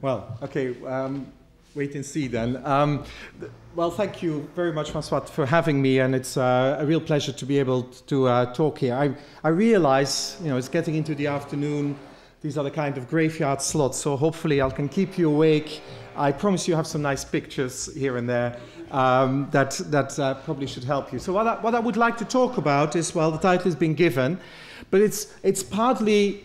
Well, okay, wait and see then. Well, thank you very much, François, for having me, and it's a real pleasure to be able to talk here. I realize, you know, it's getting into the afternoon. These are the kind of graveyard slots, so hopefully I can keep you awake. I promise you have some nice pictures here and there that probably should help you. So what I would like to talk about is, well, the title has been given, but it's partly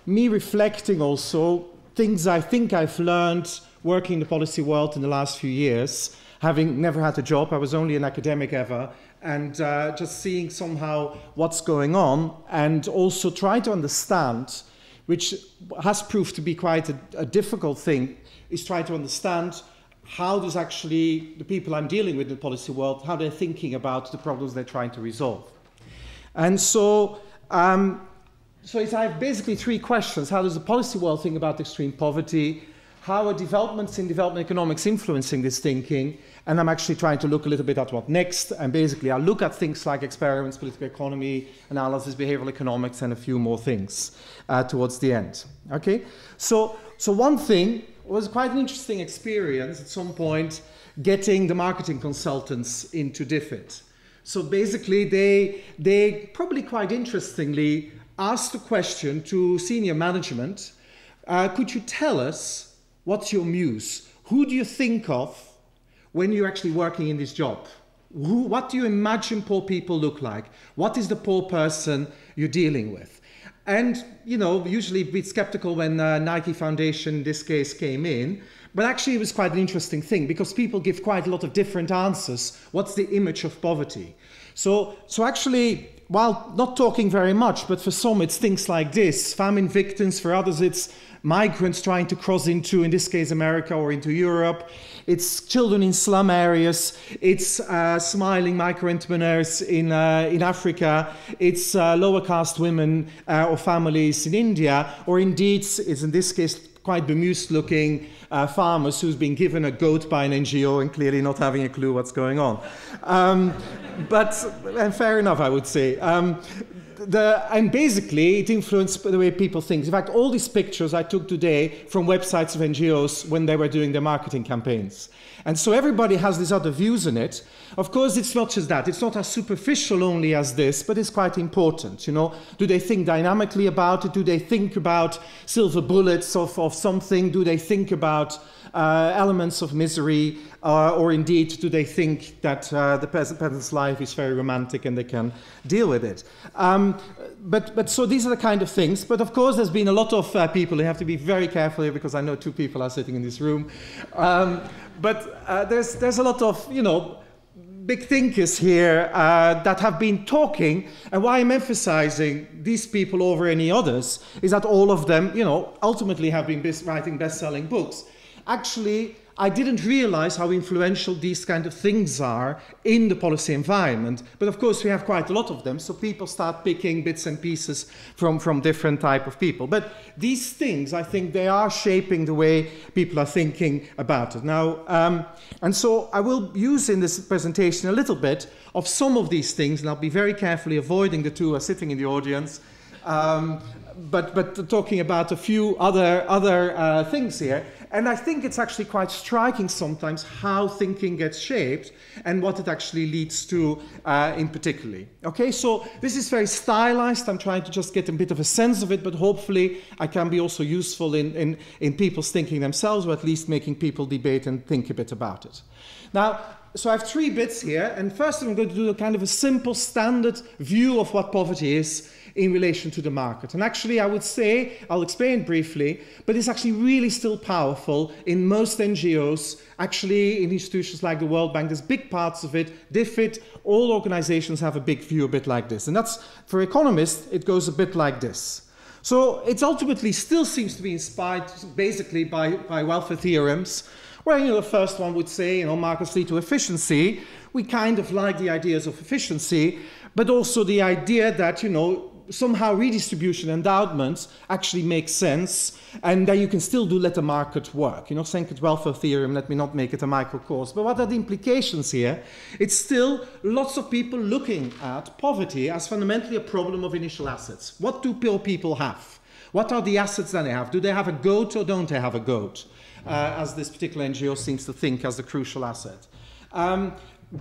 me reflecting also things I think I've learned working in the policy world in the last few years, having never had a job. I was only an academic ever, and just seeing somehow what's going on, and also trying to understand, which has proved to be quite a difficult thing, is trying to understand how does actually the people I'm dealing with in the policy world, how they're thinking about the problems they're trying to resolve. And so I have basically three questions. How does the policy world think about extreme poverty? How are developments in development economics influencing this thinking? And I'm actually trying to look a little bit at what next. And basically, I'll look at things like experiments, political economy, analysis, behavioral economics, and a few more things towards the end. Okay? So one thing was quite an interesting experience at some point, getting the marketing consultants into DFID. So basically, they probably quite interestingly asked the question to senior management, could you tell us what's your muse? Who do you think of when you're actually working in this job? What do you imagine poor people look like? What is the poor person you're dealing with? And, you know, usually a bit skeptical when Nike Foundation, in this case, came in. But actually, it was quite an interesting thing because people give quite a lot of different answers. What's the image of poverty? So actually, while not talking very much, but for some it's things like this, famine victims, for others it's migrants trying to cross into, in this case, America or into Europe. It's children in slum areas. It's smiling micro-entrepreneurs in Africa. It's lower caste women or families in India. Or indeed, it's in this case quite bemused looking farmers who's been given a goat by an NGO and clearly not having a clue what's going on. And fair enough, I would say. And basically, it influenced the way people think. In fact, all these pictures I took today from websites of NGOs when they were doing their marketing campaigns. And so everybody has these other views in it. Of course, it's not just that. It's not as superficial only as this, but it's quite important. You know, do they think dynamically about it? Do they think about silver bullets of something? Do they think about elements of misery? Or indeed, do they think that the peasant's life is very romantic and they can deal with it? But so these are the kind of things. But of course, there's been a lot of people. You have to be very careful here because I know two people are sitting in this room. But there's a lot of, you know, big thinkers here that have been talking, and why I'm emphasizing these people over any others is that all of them, you know, ultimately have been writing best-selling books. Actually, I didn't realize how influential these kind of things are in the policy environment. But of course, we have quite a lot of them, so people start picking bits and pieces from different type of people. But these things, I think, they are shaping the way people are thinking about it. Now, and so I will use in this presentation a little bit of some of these things, and I'll be very carefully avoiding the two who are sitting in the audience, but talking about a few other things here. And I think it's actually quite striking sometimes how thinking gets shaped and what it actually leads to in particularly. Okay, so this is very stylized. I'm trying to just get a bit of a sense of it, but hopefully I can be also useful in people's thinking themselves, or at least making people debate and think a bit about it. Now, so I have three bits here, and first I'm going to do a kind of a simple standard view of what poverty is in relation to the market. And actually, I would say, I'll explain briefly, but it's actually really still powerful in most NGOs, actually in institutions like the World Bank. There's big parts of it. DFID, all organizations have a big view a bit like this. And that's, for economists, it goes a bit like this. So it ultimately still seems to be inspired basically by welfare theorems, where, you know, the first one would say, you know, markets lead to efficiency. We kind of like the ideas of efficiency, but also the idea that, you know, somehow redistribution endowments actually make sense, and then you can still let the market work. You know, Sankey's welfare theorem, let me not make it a micro course, but what are the implications here? It's still lots of people looking at poverty as fundamentally a problem of initial assets. What do poor people have? What are the assets that they have? Do they have a goat or don't they have a goat? As this particular NGO seems to think as the crucial asset.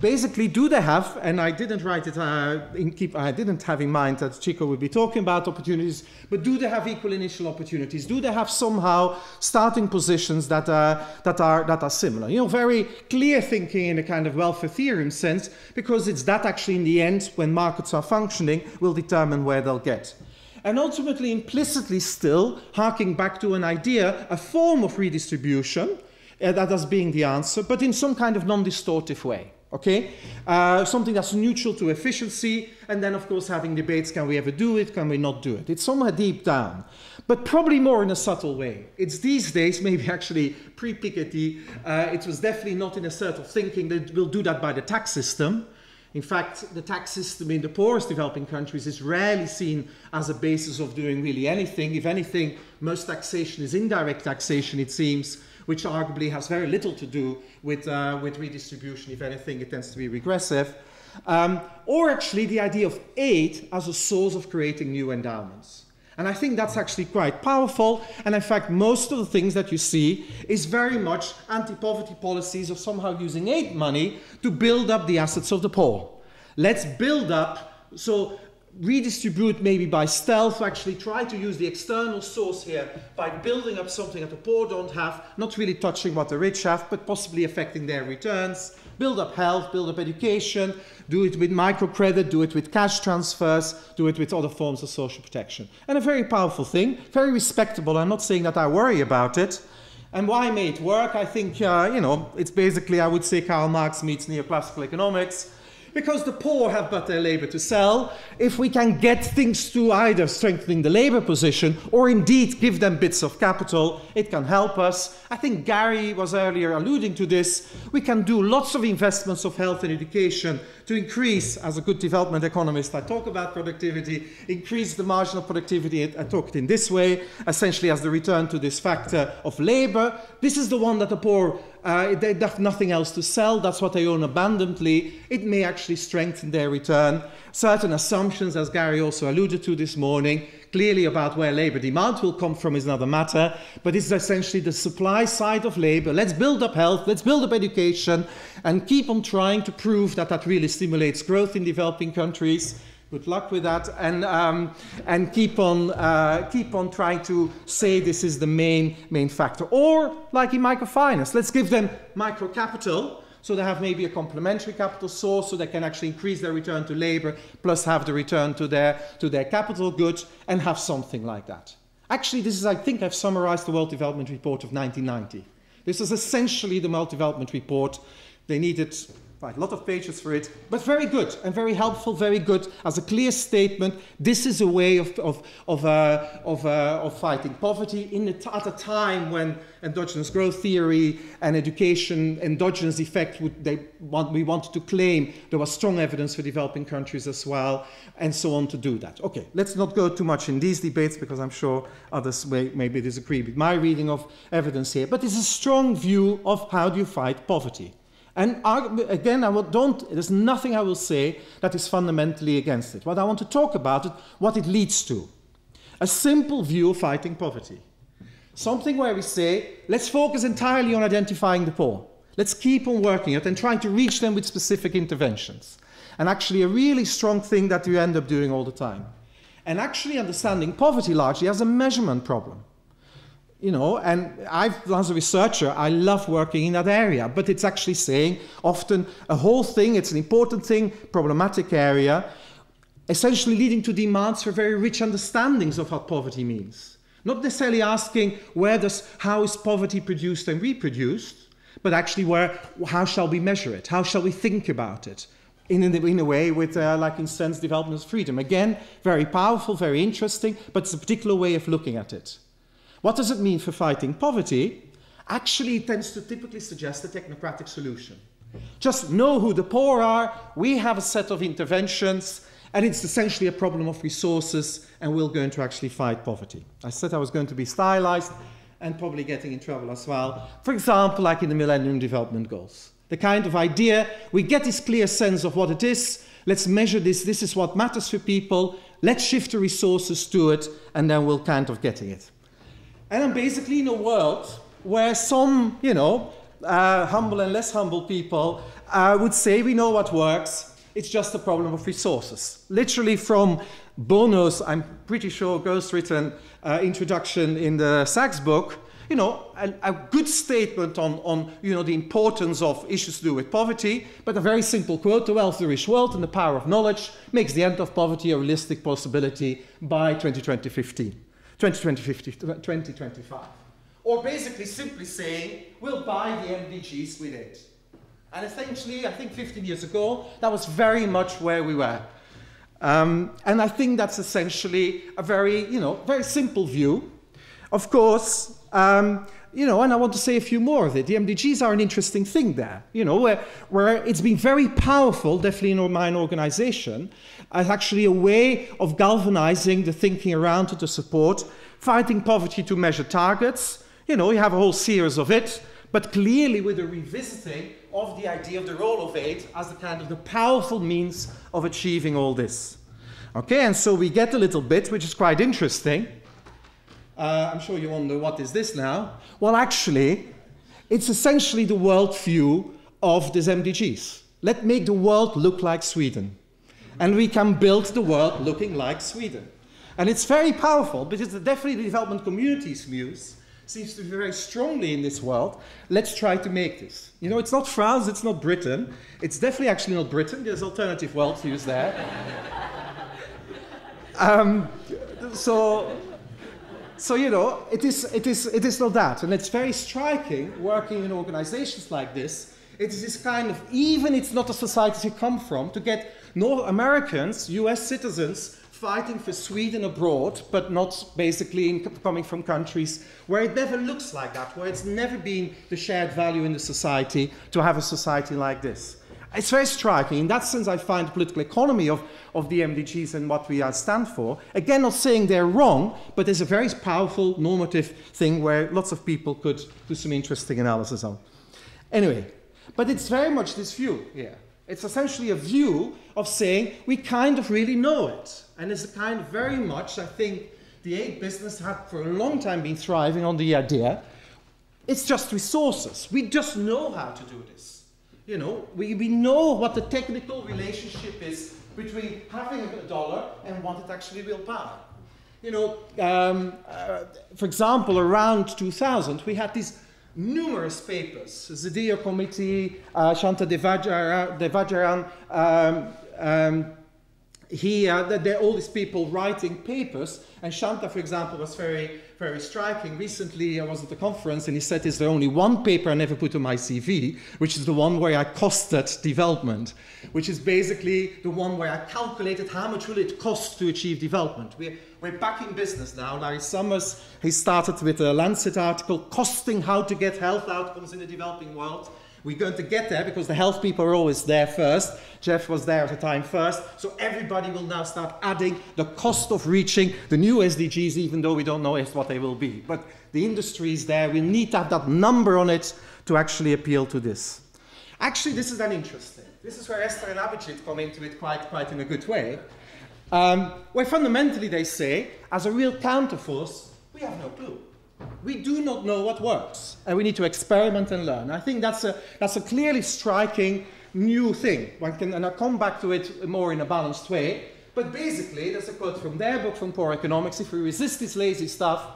Basically, do they have, and I didn't write it, I didn't have in mind that Chico would be talking about opportunities, but do they have equal initial opportunities? Do they have somehow starting positions that are similar? You know, very clear thinking in a kind of welfare theorem sense, because it's that actually in the end, when markets are functioning, will determine where they'll get. And ultimately, implicitly still, harking back to an idea, a form of redistribution, that as being the answer, but in some kind of non-distortive way. Okay, something that's neutral to efficiency, and then of course having debates, can we ever do it, can we not do it? It's somewhere deep down, but probably more in a subtle way. It's these days, maybe actually pre-Piketty, it was definitely not in a sort of thinking that we'll do that by the tax system. In fact, the tax system in the poorest developing countries is rarely seen as a basis of doing really anything. If anything, most taxation is indirect taxation, it seems, which arguably has very little to do with redistribution. If anything, it tends to be regressive. Or actually the idea of aid as a source of creating new endowments. And I think that's actually quite powerful. And in fact, most of the things that you see is very much anti-poverty policies of somehow using aid money to build up the assets of the poor. Let's build up, so redistribute maybe by stealth, actually try to use the external source here by building up something that the poor don't have, not really touching what the rich have, but possibly affecting their returns. Build up health, build up education, do it with microcredit, do it with cash transfers, do it with other forms of social protection. And a very powerful thing, very respectable. I'm not saying that I worry about it. And why may it work? I think, you know, it's basically, I would say, Karl Marx meets neoclassical economics. Because the poor have but their labor to sell. If we can get things to either strengthening the labor position or indeed give them bits of capital, it can help us. I think Gary was earlier alluding to this. We can do lots of investments of health and education to increase, as a good development economist, I talk about productivity, increase the marginal productivity. I talk it in this way, essentially as the return to this factor of labor. This is the one that the poor, they have nothing else to sell. That's what they own abundantly. It may actually strengthen their return. Certain assumptions, as Gary also alluded to this morning, clearly about where labor demand will come from is another matter, but it's essentially the supply side of labor. Let's build up health, let's build up education, and keep on trying to prove that that really stimulates growth in developing countries. Good luck with that, and keep on trying to say this is the main factor. Or, like in microfinance, let's give them micro capital, so they have maybe a complementary capital source, so they can actually increase their return to labor, plus have the return to their capital goods, and have something like that. Actually, this is, I think I've summarized the World Development Report of 1990. This is essentially the World Development Report. They needed quite a lot of pages for it, but very good and very helpful, very good as a clear statement. This is a way of fighting poverty at a time when endogenous growth theory and education endogenous effect we wanted to claim there was strong evidence for developing countries as well, and so on to do that. Okay, let's not go too much in these debates because I'm sure others maybe disagree with my reading of evidence here, but it's a strong view of how do you fight poverty. And again, there's nothing I will say that is fundamentally against it. What I want to talk about is what it leads to. A simple view of fighting poverty. Something where we say, let's focus entirely on identifying the poor. Let's keep on working it and trying to reach them with specific interventions. And actually a really strong thing that you end up doing all the time. And actually understanding poverty largely as a measurement problem. You know, and as a researcher, I love working in that area, but it's actually saying often a whole thing, it's an important thing, problematic area, essentially leading to demands for very rich understandings of what poverty means. Not necessarily asking how is poverty produced and reproduced, but actually how shall we measure it? How shall we think about it? In a way with, like in sense, development of freedom. Again, very powerful, very interesting, but it's a particular way of looking at it. What does it mean for fighting poverty? Actually, it tends to typically suggest a technocratic solution. Just know who the poor are, we have a set of interventions, and it's essentially a problem of resources, and we're going to actually fight poverty. I said I was going to be stylized and probably getting in trouble as well. For example, like in the Millennium Development Goals. The kind of idea, we get this clear sense of what it is, let's measure this is what matters for people, let's shift the resources to it, and then we'll kind of get it. And I'm basically in a world where some, you know, humble and less humble people would say we know what works, it's just a problem of resources. Literally from Bono's, I'm pretty sure, ghostwritten introduction in the Sachs book, you know, a good statement on, you know, the importance of issues to do with poverty, but a very simple quote: the wealth of the rich world and the power of knowledge makes the end of poverty a realistic possibility by 2025. Or basically simply saying, we'll buy the MDGs with Aide. And essentially, I think 15 years ago, that was very much where we were. And I think that's essentially a very, you know, very simple view. Of course, you know, and I want to say a few more of it. The MDGs are an interesting thing there, you know, where it's been very powerful, definitely in my organization, as actually a way of galvanizing the thinking around it to support fighting poverty to measure targets. You know, you have a whole series of it, but clearly with a revisiting of the idea of the role of aid as the kind of the powerful means of achieving all this. Okay, and so we get a little bit, which is quite interesting. I'm sure you wonder, what is this now? Well, actually, it's essentially the world view of these MDGs. Let's make the world look like Sweden. And we can build the world looking like Sweden. And it's very powerful, because definitely the development community's views seems to be very strongly in this world. Let's try to make this. You know, it's not France, it's not Britain. It's definitely actually not Britain. There's alternative worldviews there. So, you know, it is not that. And it's very striking, working in organizations like this, it is this kind of, even it's not a society you come from, to get North Americans, US citizens, fighting for Sweden abroad, but not basically coming from countries where it never looks like that, where it's never been the shared value in the society to have a society like this. It's very striking. In that sense, I find the political economy of the MDGs and what we stand for, again, not saying they're wrong, but there's a very powerful normative thing where lots of people could do some interesting analysis on. Anyway, but it's very much this view here. It's essentially a view of saying we kind of really know it. And it's a kind of very much, I think, the aid business had for a long time been thriving on the idea, it's just resources. We just know how to do this. You know, we know what the technical relationship is between having a dollar and what it actually will buy. You know, for example, around 2000, we had these numerous papers. The Deer Committee, Shanta Devajaran, all these people writing papers, and Shanta, for example, was very, very striking. Recently, I was at a conference, and he said, "Is there only one paper I never put on my CV, which is the one where I costed development, which is basically the one where I calculated how much will it cost to achieve development." We're back in business now. Larry Summers, he started with a Lancet article, costing how to get health outcomes in the developing world. We're going to get there because the health people are always there first. Jeff was there at the time first. So everybody will now start adding the cost of reaching the new SDGs, even though we don't know what they will be. But the industry is there. We need to have that number on it to actually appeal to this. Actually, this is then interesting. This is where Esther and Abhijit come into it quite in a good way. Where fundamentally they say, as a real counterforce, we have no clue. We do not know what works, and we need to experiment and learn. I think that's a clearly striking new thing. And I'll come back to it more in a balanced way. But basically, there's a quote from their book, from Poor Economics: if we resist this lazy stuff,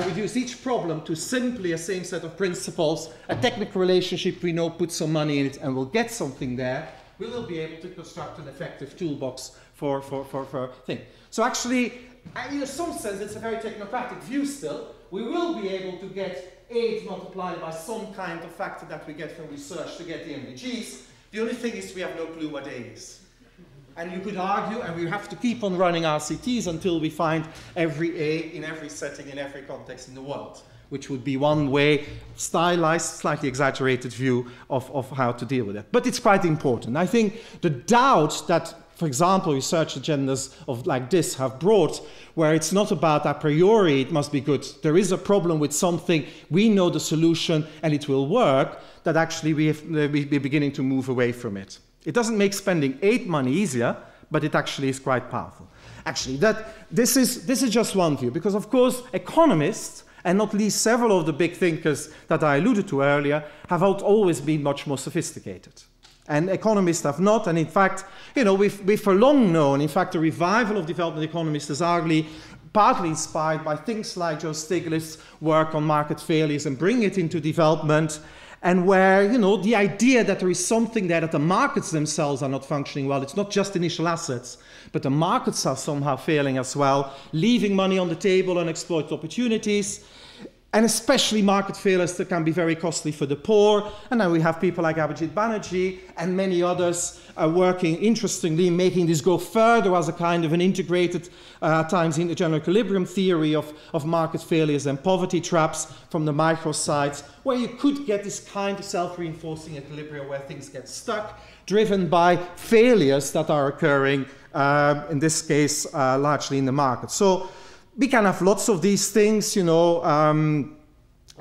reduce each problem to simply a same set of principles, a technical relationship we know, put some money in it, and we'll get something there, we will be able to construct an effective toolbox for thing. So actually, in some sense, it's a very technocratic view still. We will be able to get aid multiplied by some kind of factor that we get from research to get the MDGs. The only thing is we have no clue what aid is. And you could argue, and we have to keep on running RCTs until we find every A in every setting, in every context in the world, which would be one way, stylized, slightly exaggerated view of how to deal with it. But it's quite important. I think the doubt that, for example, research agendas like this have brought, where it's not about a priori, it must be good. There is a problem with something, we know the solution, and it will work, that actually we're beginning to move away from it. It doesn't make spending aid money easier, but it actually is quite powerful. Actually, this is just one view, because of course economists, and not least several of the big thinkers that I alluded to earlier, have always been much more sophisticated. And economists have not, and in fact, you know, we've for long known, in fact, the revival of development economists is arguably partly inspired by things like Joe Stiglitz' work on market failures and bring it into development, and where, you know, the idea that there is something there, that the markets themselves are not functioning well, it's not just initial assets, but the markets are somehow failing as well, leaving money on the table, unexploited opportunities, and especially market failures that can be very costly for the poor. And then we have people like Abhijit Banerjee and many others working interestingly, making this go further as a kind of an integrated, times in the general equilibrium theory of market failures and poverty traps from the micro sides, where you could get this kind of self-reinforcing equilibrium where things get stuck, driven by failures that are occurring, in this case, largely in the market. So we can have lots of these things, you know,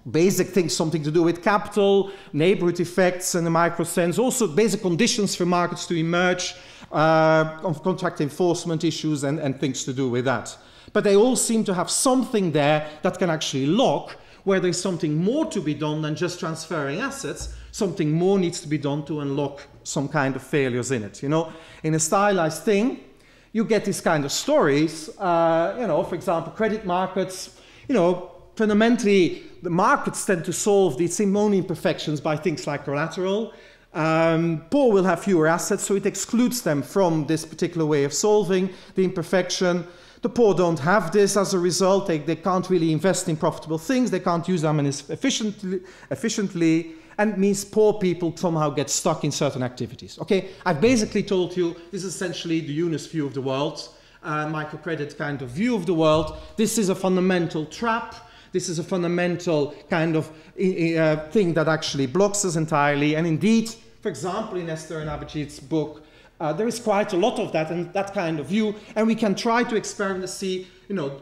basic things, something to do with capital, neighborhood effects in the micro sense, also basic conditions for markets to emerge, of contract enforcement issues and things to do with that. But they all seem to have something there that can actually lock, where there's something more to be done than just transferring assets, something more needs to be done to unlock some kind of failures in it. You know, in a stylized thing, you get these kind of stories, you know, for example, credit markets, you know, fundamentally, the markets tend to solve these own imperfections by things like collateral. Poor will have fewer assets, so it excludes them from this particular way of solving the imperfection. The poor don't have this as a result. They can't really invest in profitable things. They can't use them efficiently, and it means poor people somehow get stuck in certain activities. Okay, I've basically told you this is essentially the Yunus view of the world, microcredit kind of view of the world. This is a fundamental trap. This is a fundamental kind of thing that actually blocks us entirely. And indeed, for example, in Esther and Abhijit's book, there is quite a lot of that and that kind of view. And we can try to experiment to see, you know,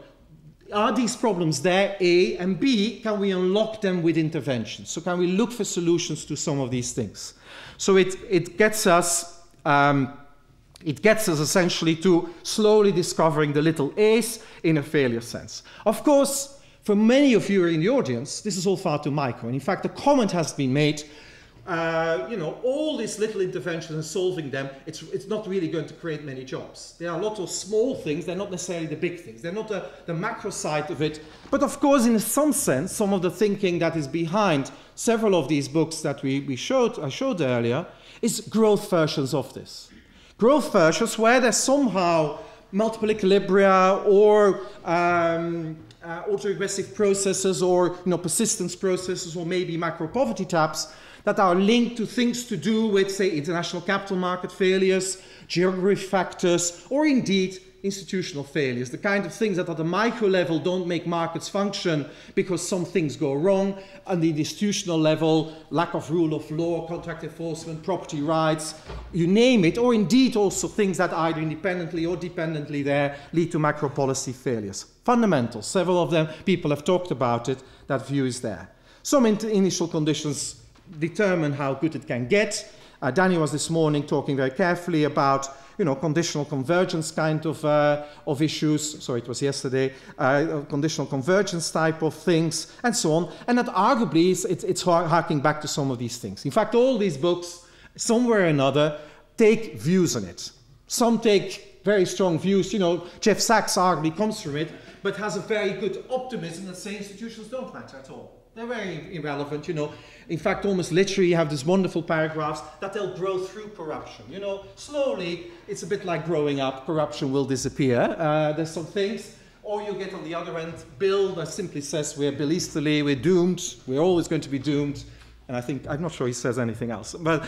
are these problems there, A, and B, can we unlock them with interventions? So can we look for solutions to some of these things? So it gets us essentially to slowly discovering the little A's in a failure sense. Of course, for many of you in the audience, this is all far too micro. And in fact, a comment has been made, you know, all these little interventions and solving them, it's not really going to create many jobs. There are a lot of small things, they're not necessarily the big things. They're not the macro side of it. But of course, in some sense, some of the thinking that is behind several of these books that I showed earlier is growth versions of this. Growth versions where there's somehow multiple equilibria or autoregressive processes or, you know, persistence processes or maybe macro poverty taps that are linked to things to do with, say, international capital market failures, geography factors, or indeed institutional failures, the kind of things that at the micro level don't make markets function because some things go wrong, and the institutional level, lack of rule of law, contract enforcement, property rights, you name it, or indeed also things that either independently or dependently there lead to macro policy failures. Fundamental, several of them, people have talked about it, that view is there. Some initial conditions determine how good it can get. Danny was this morning talking very carefully about, you know, conditional convergence kind of issues. Sorry, it was yesterday. Conditional convergence type of things, and so on. And that arguably it's harking back to some of these things. In fact, all these books, somewhere or another, take views on it. Some take very strong views. You know, Jeff Sachs arguably comes from it, but has a very good optimism that say institutions don't matter at all. They're very irrelevant, you know. In fact, almost literally, you have these wonderful paragraphs that they'll grow through corruption. You know, slowly, it's a bit like growing up. Corruption will disappear. There's some things. Or you get on the other end, Bill that simply says we're Bill Easterly, we're doomed. We're always going to be doomed. And I'm not sure he says anything else. But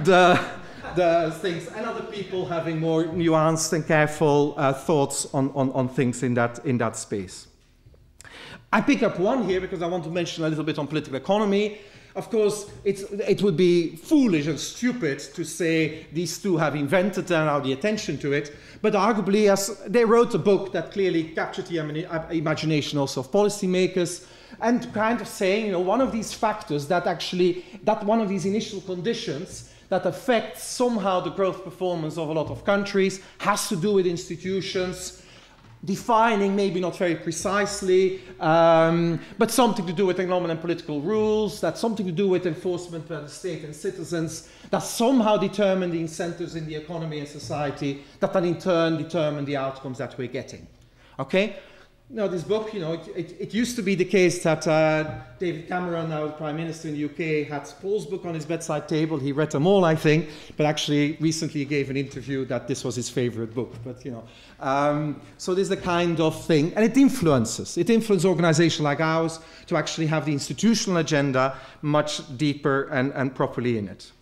the things, and other people having more nuanced and careful thoughts on things in that space. I pick up one here because I want to mention a little bit on political economy. Of course, it would be foolish and stupid to say these two have invented now the attention to it, but arguably, as they wrote a book that clearly captured the imagination also of policymakers, and kind of saying, you know, one of these factors that one of these initial conditions that affects somehow the growth performance of a lot of countries, has to do with institutions, defining maybe not very precisely, but something to do with economic and political rules, that's something to do with enforcement by the state and citizens, that somehow determine the incentives in the economy and society, that then in turn determine the outcomes that we're getting. Okay? Now, this book, you know, it used to be the case that David Cameron, now the Prime Minister in the UK, had Paul's book on his bedside table. He read them all, I think, but actually recently he gave an interview that this was his favorite book. But, you know, so this is the kind of thing, and it influences. It influences organizations like ours to actually have the institutional agenda much deeper and properly in it.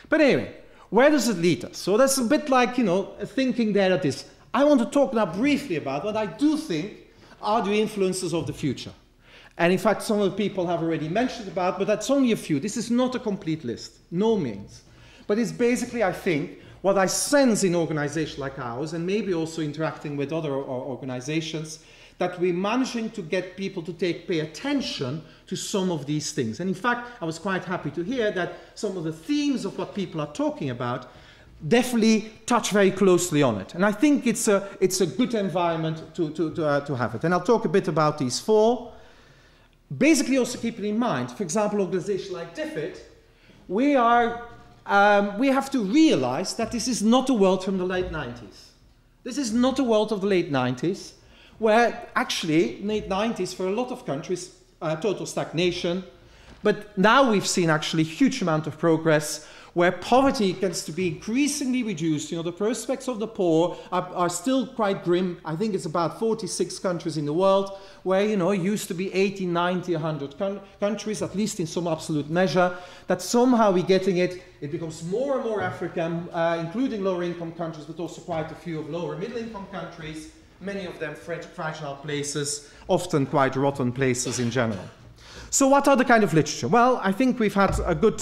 But anyway, where does it lead us? So that's a bit like, you know, thinking there at this. I want to talk now briefly about what I do think are the influences of the future. And in fact, some of the people have already mentioned about, but that's only a few. This is not a complete list, no means. But it's basically, I think, what I sense in organizations like ours, and maybe also interacting with other organizations, that we're managing to get people to pay attention to some of these things. And in fact, I was quite happy to hear that some of the themes of what people are talking about definitely touch very closely on it. And I think it's a good environment to have it. And I'll talk a bit about these four. Basically, also keeping in mind, for example, organizations like DFID, we have to realize that this is not a world from the late 90s. This is not a world of the late 90s, where actually, late 90s, for a lot of countries, total stagnation. But now we've seen actually a huge amount of progress, where poverty gets to be increasingly reduced. You know, the prospects of the poor are still quite grim. I think it's about 46 countries in the world, where, you know, it used to be 80, 90, 100 countries, at least in some absolute measure, that somehow we're getting it. It becomes more and more African, including lower income countries, but also quite a few of lower middle income countries, many of them fragile places, often quite rotten places in general. So what are the kind of literature? Well, I think we've had a good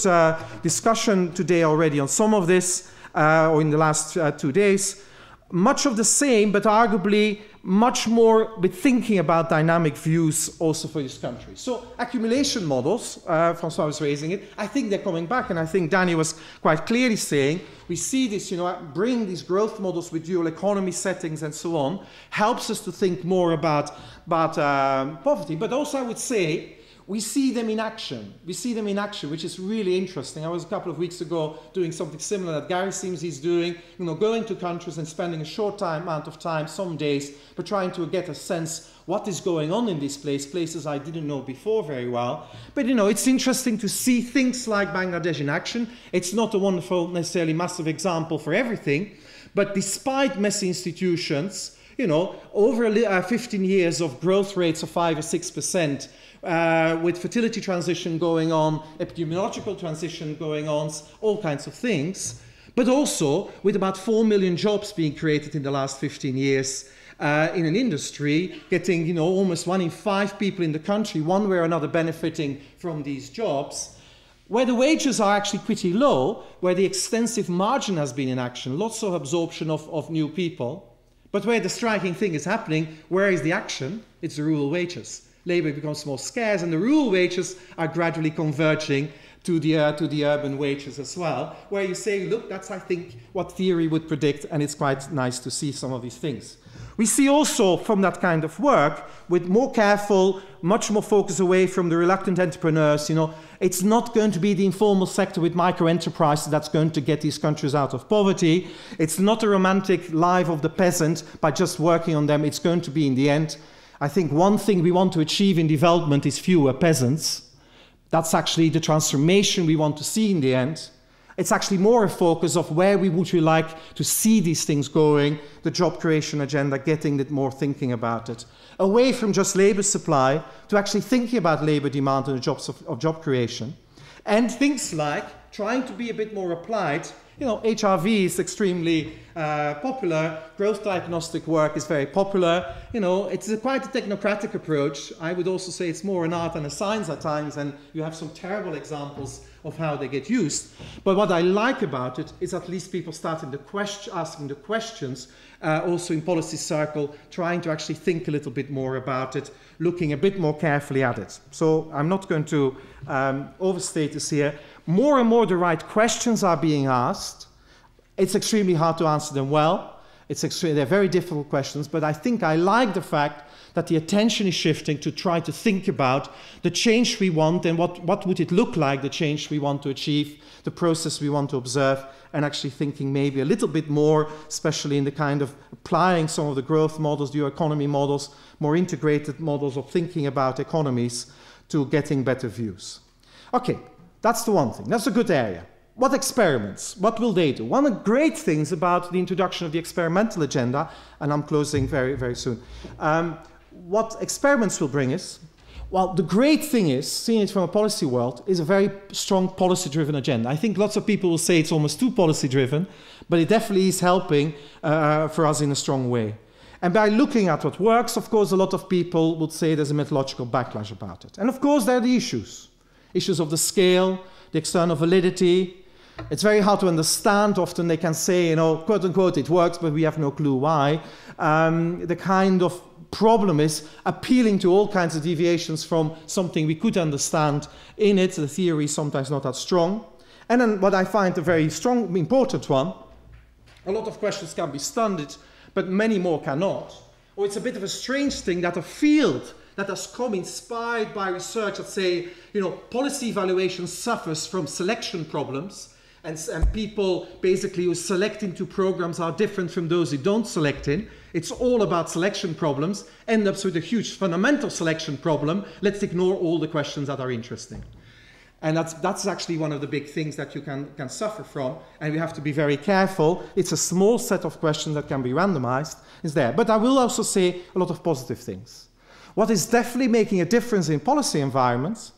discussion today already on some of this, or in the last 2 days. Much of the same, but arguably much more with thinking about dynamic views also for this country. So accumulation models, François was raising it, I think they're coming back, and I think Danny was quite clearly saying, we see this, you know, bring these growth models with dual economy settings and so on, helps us to think more about poverty. But also I would say, we see them in action. We see them in action, which is really interesting. I was a couple of weeks ago doing something similar that Gary seems he's doing, you know, going to countries and spending a short amount of time, some days, but trying to get a sense what is going on in these places I didn't know before very well. But, you know, it's interesting to see things like Bangladesh in action. It's not a wonderful, necessarily massive example for everything, but despite messy institutions, you know, over 15 years of growth rates of 5 or 6%, with fertility transition going on, epidemiological transition going on, all kinds of things, but also with about 4 million jobs being created in the last 15 years in an industry, getting, you know, almost 1 in 5 people in the country, one way or another, benefiting from these jobs, where the wages are actually pretty low, where the extensive margin has been in action, lots of absorption of new people, but where the striking thing is happening, where is the action? It's the rural wages. Labour becomes more scarce, and the rural wages are gradually converging to the urban wages as well, where you say, look, that's, I think, what theory would predict, and it's quite nice to see some of these things. We see also from that kind of work, with more careful, much more focus away from the reluctant entrepreneurs, you know, it's not going to be the informal sector with micro-enterprises that's going to get these countries out of poverty. It's not a romantic life of the peasant by just working on them. It's going to be, in the end, I think one thing we want to achieve in development is fewer peasants. That's actually the transformation we want to see in the end. It's actually more a focus of where would we like to see these things going, the job creation agenda, getting it more thinking about it. Away from just labour supply to actually thinking about labour demand and the jobs of job creation. And things like trying to be a bit more applied. You know, HRV is extremely popular. Growth diagnostic work is very popular. You know, it's quite a technocratic approach. I would also say it's more an art than a science at times, and you have some terrible examples of how they get used. But what I like about it is at least people starting asking the questions, also in policy circle, trying to actually think a little bit more about it, looking a bit more carefully at it. So I'm not going to overstate this here, more and more the right questions are being asked. It's extremely hard to answer them well. They're very difficult questions, but I think I like the fact that the attention is shifting to try to think about the change we want and what would it look like, the change we want to achieve, the process we want to observe, and actually thinking maybe a little bit more, especially in the kind of applying some of the growth models, the economy models, more integrated models of thinking about economies to getting better views. Okay, that's the one thing. That's a good area. What experiments? What will they do? One of the great things about the introduction of the experimental agenda, and I'm closing very, very soon, what experiments will bring us? Well, the great thing is, seeing it from a policy world, is a very strong policy-driven agenda. I think lots of people will say it's almost too policy-driven, but it definitely is helping for us in a strong way. And by looking at what works, of course, a lot of people would say there's a methodological backlash about it. And of course, there are the issues. Issues of the scale, the external validity. It's very hard to understand. Often they can say, you know, quote unquote, it works, but we have no clue why. The kind of problem is appealing to all kinds of deviations from something we could understand in it. The theory is sometimes not that strong. And then what I find a very strong, important one, a lot of questions can be studied, but many more cannot. Or it's a bit of a strange thing that a field that has come inspired by research that say, you know, policy evaluation suffers from selection problems, and people basically who select into programs are different from those who don't select in. It's all about selection problems, end up with a huge fundamental selection problem. Let's ignore all the questions that are interesting. And that's actually one of the big things that you can suffer from, and we have to be very careful. It's a small set of questions that can be randomized, is there. But I will also say a lot of positive things. What is definitely making a difference in policy environments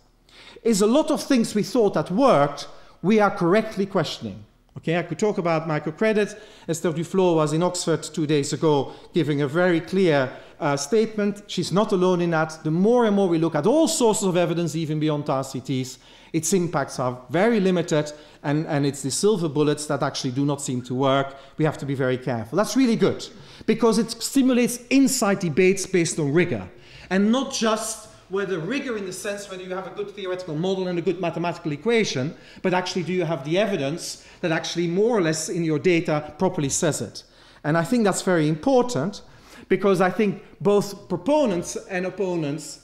is a lot of things we thought that worked, we are correctly questioning. Okay, I could talk about microcredit. Esther Duflo was in Oxford 2 days ago giving a very clear statement. She's not alone in that. The more and more we look at all sources of evidence, even beyond RCTs, its impacts are very limited, and it's the silver bullets that actually do not seem to work. We have to be very careful. That's really good, because it stimulates inside debates based on rigor, and not just whether rigor in the sense whether you have a good theoretical model and a good mathematical equation, but actually do you have the evidence that actually more or less in your data properly says it. And I think that's very important, because I think both proponents and opponents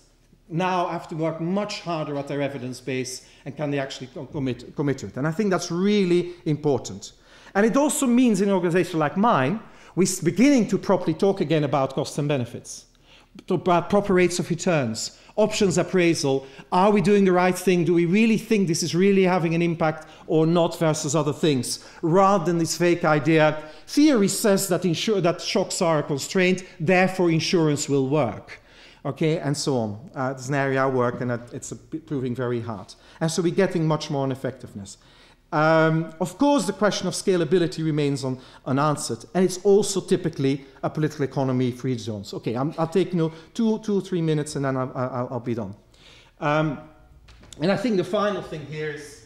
now have to work much harder at their evidence base, and can they actually commit to it. And I think that's really important. And it also means in an organization like mine, we're beginning to properly talk again about costs and benefits, about proper rates of returns, options appraisal. Are we doing the right thing? Do we really think this is really having an impact or not versus other things? Rather than this fake idea, theory says that shocks are a constraint, therefore insurance will work. Okay, and so on. It's an area I work, and it's proving very hard. And so we're getting much more on effectiveness. Of course, the question of scalability remains unanswered, and it's also typically a political economy free zones. Okay, I'll take 2 or 3 minutes, and then I'll be done. And I think the final thing here is,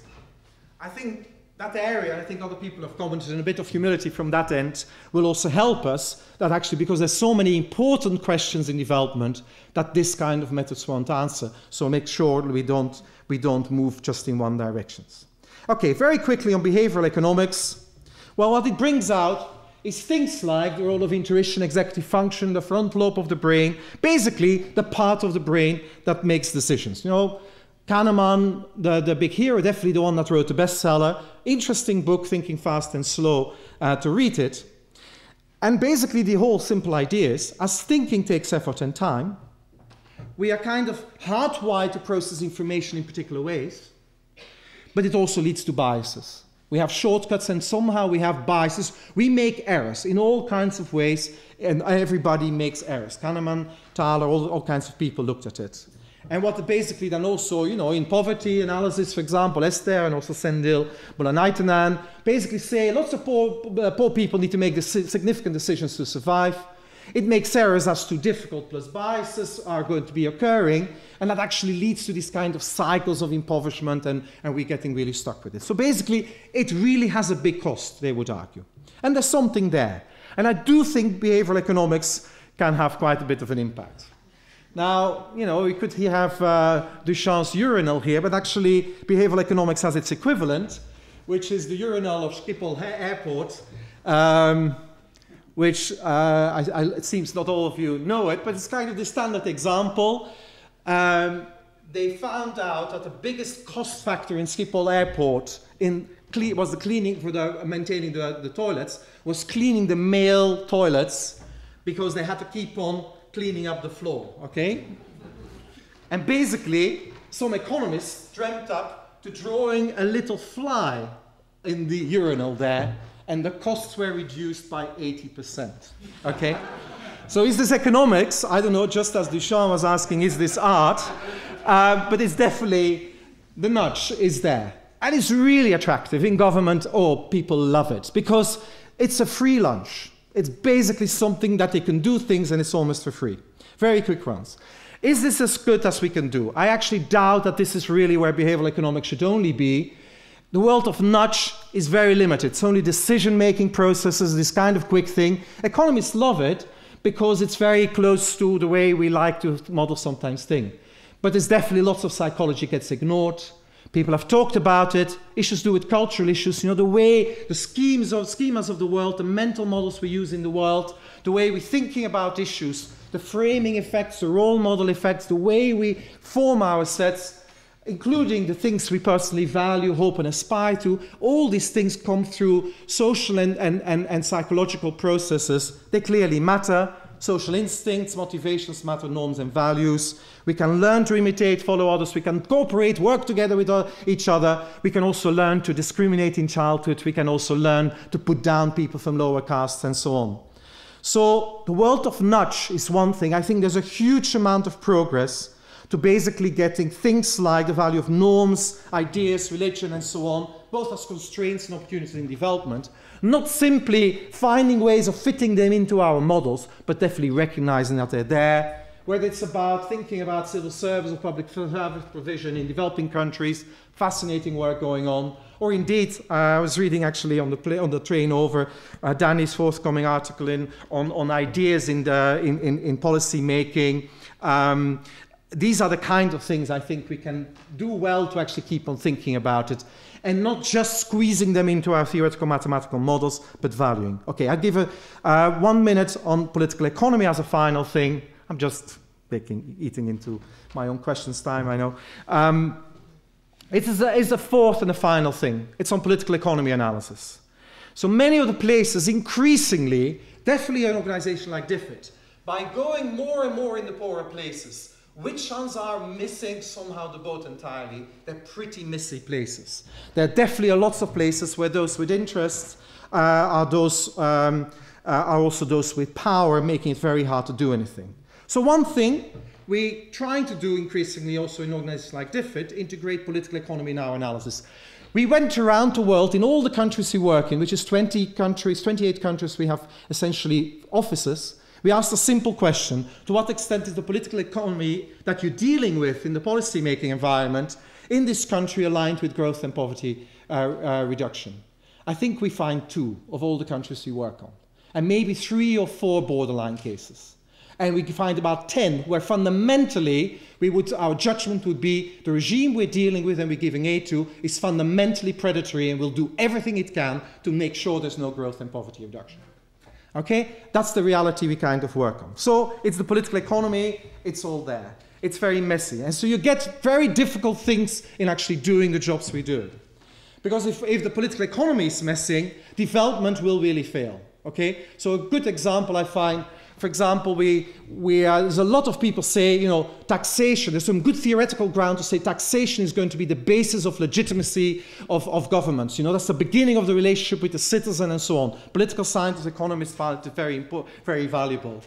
I think that area, and I think other people have commented, and a bit of humility from that end will also help us, that actually, because there's so many important questions in development that this kind of methods won't answer. So make sure we don't move just in one direction. Okay, very quickly on behavioral economics. Well, what it brings out is things like the role of intuition, executive function, the front lobe of the brain, basically the part of the brain that makes decisions. You know, Kahneman, the big hero, definitely the one that wrote the bestseller. Interesting book, Thinking Fast and Slow, to read it. And basically the whole simple idea is, as thinking takes effort and time, we are kind of hardwired to process information in particular ways, but it also leads to biases. We have shortcuts, and somehow we have biases. We make errors in all kinds of ways, and everybody makes errors. Kahneman, Thaler, all kinds of people looked at it. And what basically then also, you know, in poverty analysis, for example, Esther and also Sendil, Bulanaitanan, basically say lots of poor people need to make significant decisions to survive. It makes errors as to difficult plus biases are going to be occurring, and that actually leads to these kind of cycles of impoverishment, and we're getting really stuck with it. So basically, it really has a big cost, they would argue. And there's something there. And I do think behavioral economics can have quite a bit of an impact. Now, you know, we could have Duchamp's urinal here, but actually behavioral economics has its equivalent, which is the urinal of Schiphol Airport, which it seems not all of you know it, but it's kind of the standard example. They found out that the biggest cost factor in Schiphol Airport was the cleaning for maintaining the toilets, was cleaning the male toilets, because they had to keep on cleaning up the floor, okay? And basically, some economists dreamt up to drawing a little fly in the urinal there, and the costs were reduced by 80%, okay? So is this economics? I don't know, just as Duchamp was asking, is this art? But it's definitely, the nudge is there. And it's really attractive in government. Oh, people love it, because it's a free lunch. It's basically something that they can do things, and it's almost for free. Very quick runs. Is this as good as we can do? I actually doubt that this is really where behavioral economics should only be. The world of nudge is very limited. It's only decision-making processes, this kind of quick thing. Economists love it because it's very close to the way we like to model sometimes things. But there's definitely lots of psychology gets ignored. People have talked about it. Issues to do with cultural issues, you know, the way, the schemas of the world, the mental models we use in the world, the way we're thinking about issues, the framing effects, the role model effects, the way we form our sets, including the things we personally value, hope, and aspire to. All these things come through social and psychological processes. They clearly matter. Social instincts, motivations matter, norms and values. We can learn to imitate, follow others. We can cooperate, work together with each other. We can also learn to discriminate in childhood. We can also learn to put down people from lower castes and so on. So the world of nudge is one thing. I think there's a huge amount of progress to basically getting things like the value of norms, ideas, religion, and so on, both as constraints and opportunities in development. Not simply finding ways of fitting them into our models, but definitely recognizing that they're there. Whether it's about thinking about civil service or public service provision in developing countries, fascinating work going on. Or indeed, I was reading actually on the train over Danny's forthcoming article on ideas in policy making. These are the kind of things I think we can do well to actually keep on thinking about it, and not just squeezing them into our theoretical mathematical models, but valuing. Okay, I'll give 1 minute on political economy as a final thing. I'm just eating into my own questions time, I know. It is a fourth and a final thing. It's on political economy analysis. So many of the places, increasingly, definitely an organization like DFID, by going more and more in the poorer places, which ones are missing somehow the boat entirely? They're pretty messy places. There are definitely lots of places where those with interest are also those with power, making it very hard to do anything. So one thing we're trying to do increasingly also in organizations like DFID, integrate political economy in our analysis. We went around the world in all the countries we work in, which is 28 countries we have essentially offices. We asked a simple question: to what extent is the political economy that you're dealing with in the policy-making environment in this country aligned with growth and poverty reduction? I think we find 2 of all the countries we work on, and maybe 3 or 4 borderline cases. And we find about 10 where fundamentally our judgment would be the regime we're dealing with and we're giving aid to is fundamentally predatory and will do everything it can to make sure there's no growth and poverty reduction. Okay, that's the reality we kind of work on. So it's the political economy, it's all there. It's very messy. And so you get very difficult things in actually doing the jobs we do. Because if the political economy is messing, development will really fail. Okay, so a good example I find, for example, there's a lot of people say, you know, taxation, there's some good theoretical ground to say taxation is going to be the basis of legitimacy of governments. You know, that's the beginning of the relationship with the citizen and so on. Political scientists, economists find it very valuable.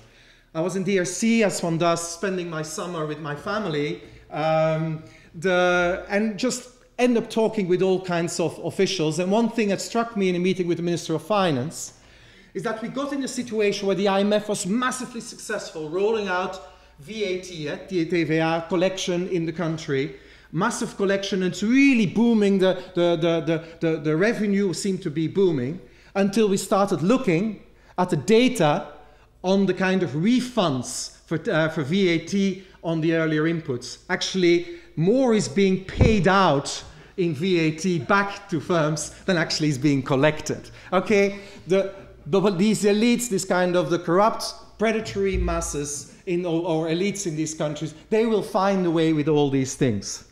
I was in DRC, as one does, spending my summer with my family, and just end up talking with all kinds of officials. And one thing that struck me in a meeting with the Minister of Finance is that we got in a situation where the IMF was massively successful rolling out VAT, TVA, collection in the country, massive collection, and it's really booming, the revenue seemed to be booming, until we started looking at the data on the kind of refunds for VAT on the earlier inputs. Actually, more is being paid out in VAT back to firms than actually is being collected. Okay, these elites, this kind of the corrupt, predatory masses or elites in these countries, they will find a way with all these things.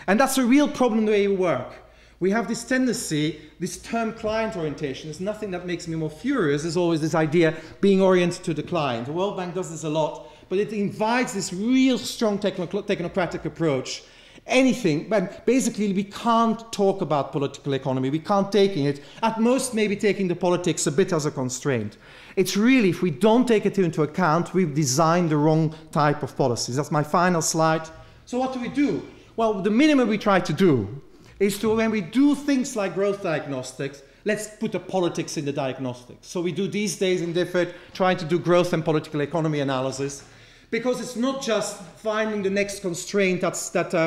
And that's a real problem the way we work. We have this tendency, this term client orientation, is nothing that makes me more furious. There's always this idea being oriented to the client. The World Bank does this a lot, but it invites this real strong technocratic approach. Anything, but basically we can't talk about political economy, we can't take it, at most maybe taking the politics a bit as a constraint. It's really, if we don't take it into account, we've designed the wrong type of policies. That's my final slide. So what do? Well, the minimum we try to do is to, when we do things like growth diagnostics, let's put the politics in the diagnostics. So we do these days in DFID, trying to do growth and political economy analysis, because it's not just finding the next constraint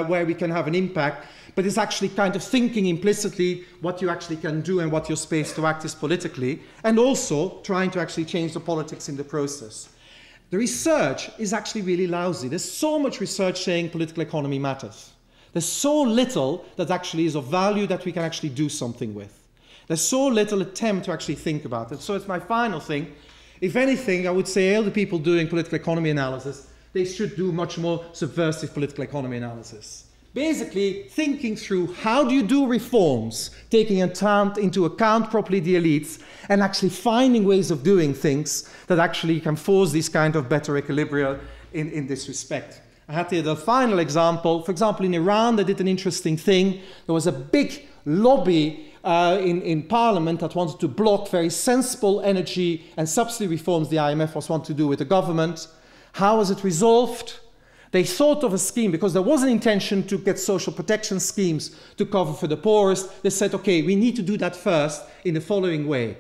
where we can have an impact, but it's actually kind of thinking implicitly what you actually can do and what your space to act is politically, and also trying to actually change the politics in the process. The research is actually really lousy. There's so much research saying political economy matters. There's so little that actually is of value that we can actually do something with. There's so little attempt to actually think about it. So it's my final thing. If anything, I would say all the people doing political economy analysis, they should do much more subversive political economy analysis. Basically, thinking through how do you do reforms, taking into account properly the elites, and actually finding ways of doing things that actually can force this kind of better equilibrium in this respect. I had here the final example. For example, in Iran, they did an interesting thing. There was a big lobby in Parliament that wanted to block very sensible energy and subsidy reforms the IMF was wanting to do with the government. How was it resolved? They thought of a scheme, because there was an intention to get social protection schemes to cover for the poorest. They said, okay, we need to do that first in the following way.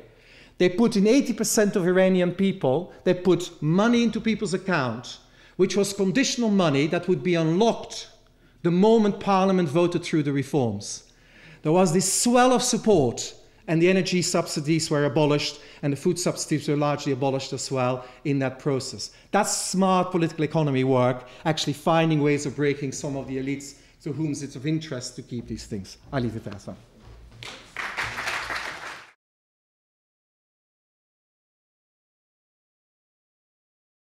They put in 80% of Iranian people, they put money into people's account, which was conditional money that would be unlocked the moment Parliament voted through the reforms. There was this swell of support, and the energy subsidies were abolished, and the food subsidies were largely abolished as well in that process. That's smart political economy work, actually finding ways of breaking some of the elites to whom it's of interest to keep these things. I'll leave it there, so.